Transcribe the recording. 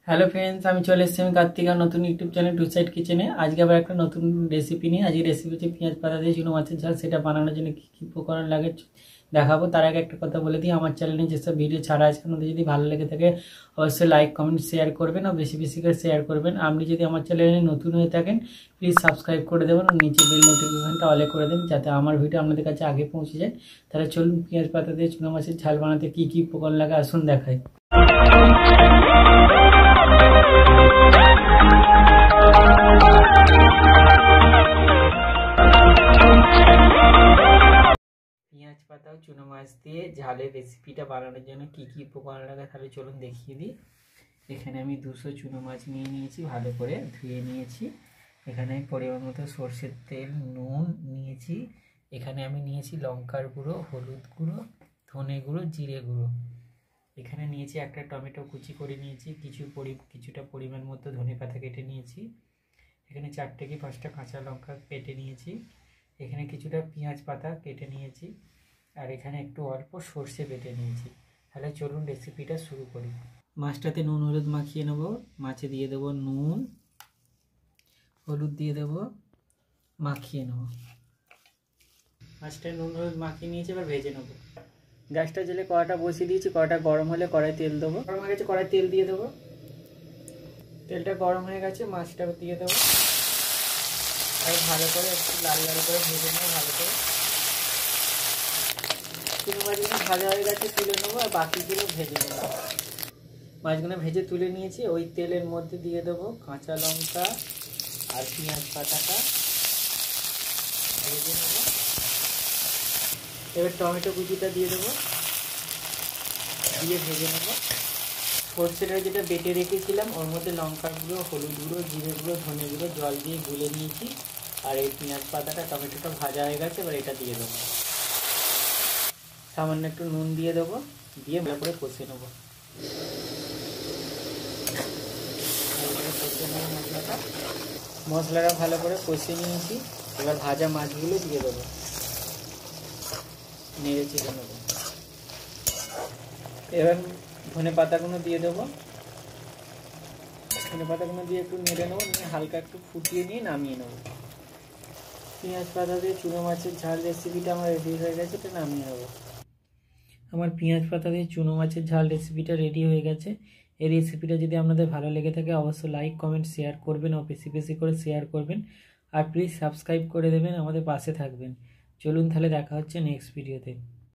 Hello friends, আমি চলে এসেছি আমি কার্তিকা নতুন ইউটিউব চ্যানেল টু সাইড কিচেনে। আজকে আবার একটা নতুন রেসিপি নিয়ে আজকে রেসিপি হচ্ছে পেঁয়াজ পাতা দিয়ে চুনো মাছের ঝাল। সেটা বানানোর জন্য কী কী উপকরণ লাগে দেখাবো। তার আগে একটা কথা বলে দিই, আমার চ্যানেলে যেসব ভিডিও ছাড়া আছে আমাদের যদি ভালো লেগে থাকে অবশ্যই লাইক কমেন্ট শেয়ার করবেন আর বেশি বেশি করে শেয়ার করবেন। আপনি যদি আমার চ্যানেলে নতুন হয়ে থাকেন প্লিজ সাবস্ক্রাইব করে দেবেন আর নিচে বেল নোটিফিকেশনটা অলে করে দেবেন যাতে আমার ভিডিও আপনাদের কাছে আগে পৌঁছে যায়। তাহলে চলুন পেঁয়াজ পাতা দিয়ে চুনো মাছের ঝাল বানাতে কী কী উপকরণ লাগে আসুন দেখাই। পেঁয়াজ পাতা ও চুনো মাছ দিয়ে ঝালের রেসিপিটা বানানোর জন্য কী কী উপকরণ লাগে তাহলে চলুন দেখিয়ে দিই। এখানে আমি 200 চুনো মাছ নিয়ে নিয়েছি, ভালো করে ধুয়ে নিয়েছি। এখানে পরিমাণ মতো সর্ষের তেল, নুন নিয়েছি। এখানে আমি নিয়েছি লঙ্কার গুঁড়ো, হলুদ গুঁড়ো, ধনে গুঁড়ো, জিরে গুঁড়ো। এখানে নিয়েছি একটা টমেটো কুচি করে নিয়েছি, কিছুটা পরিমাণ মতো ধনে পাতা কেটে নিয়েছি। এখানে 4 থেকে 5টা কাঁচা লঙ্কা কেটে নিয়েছি। এখানে কিছুটা পেঁয়াজ পাতা কেটে নিয়েছি আর এখানে একটু অল্প সর্ষে বেটে নিয়েছি। তাহলে চলুন রেসিপিটা শুরু করি। মাছটাতে নুন হলুদ মাখিয়ে নেব। মাছে দিয়ে দেবো নুন, হলুদ দিয়ে দেবো, মাখিয়ে নেব। মাছটায় নুন হলুদ মাখিয়ে নিয়েছি, এবার ভেজে নেব। গ্যাসটা জেলে কড়াটা বসিয়ে দিয়েছি। কড়াটা গরম হলে কড়াই তেল দেবো। গরম হয়ে গেছে, কড়াই তেল দিয়ে দেবো। তেলটা গরম হয়ে গেছে, মাছটা দিয়ে দেবো আর ভালো করে একটু লাল লাল করে ভেজে নেবো। ভালো করে চুনো মাছগুলো ভাজা হয়ে গেছে, তুলে নেবো আর বাকিগুলো ভেজে নেবো। মাছগুলো ভেজে তুলে নিয়েছি। ওই তেলের মধ্যে দিয়ে দেবো কাঁচা লঙ্কা আর পেঁয়াজ পাতাটা ভেজে নেবো। এবার টমেটো কুচিটা দিয়ে দেবো, দিয়ে ভেজে নেবো। সর্ষেটা যেটা বেটে রেখেছিলাম ওর মধ্যে লঙ্কার গুঁড়ো, হলুদ গুঁড়ো, জিরে গুঁড়ো, ধনে গুঁড়ো জল দিয়ে গুলে নিয়েছি। আর এই পেঁয়াজ পাতাটা টমেটোটা ভাজা হয়ে গেছে, এবার এটা দিয়ে দেবো। সামান্য একটু নুন দিয়ে দেবো, দিয়ে ভালো করে কষে নেবো। মশলাটা ভালো করে কষে নিয়েছি। এবার ভাজা মাছগুলো দিয়ে দেবো, নেড়ে চেড়ে নেবো। এবার ধনে পাতাগুলো দিয়ে দেবো। ধনে পাতাগুলো দিয়ে একটু নেড়ে নেবো, নিয়ে হালকা একটু ফুটিয়ে নিয়ে নামিয়ে নেবো। পেঁয়াজ পাতা দিয়ে চুনো মাছের ঝাল রেসিপিটা আমার রেডি হয়ে গেছে, এটা নামিয়ে নেবো। আমার পেঁয়াজ পাতা দিয়ে চুনো মাছের ঝাল রেসিপিটা রেডি হয়ে গেছে। এই রেসিপিটা যদি আপনাদের ভালো লেগে থাকে অবশ্যই লাইক কমেন্ট শেয়ার করবেন ও বেশি বেশি করে শেয়ার করবেন আর প্লিজ সাবস্ক্রাইব করে দেবেন, আমাদের পাশে থাকবেন। চলুন তাহলে দেখা হচ্ছে নেক্সট ভিডিওতে।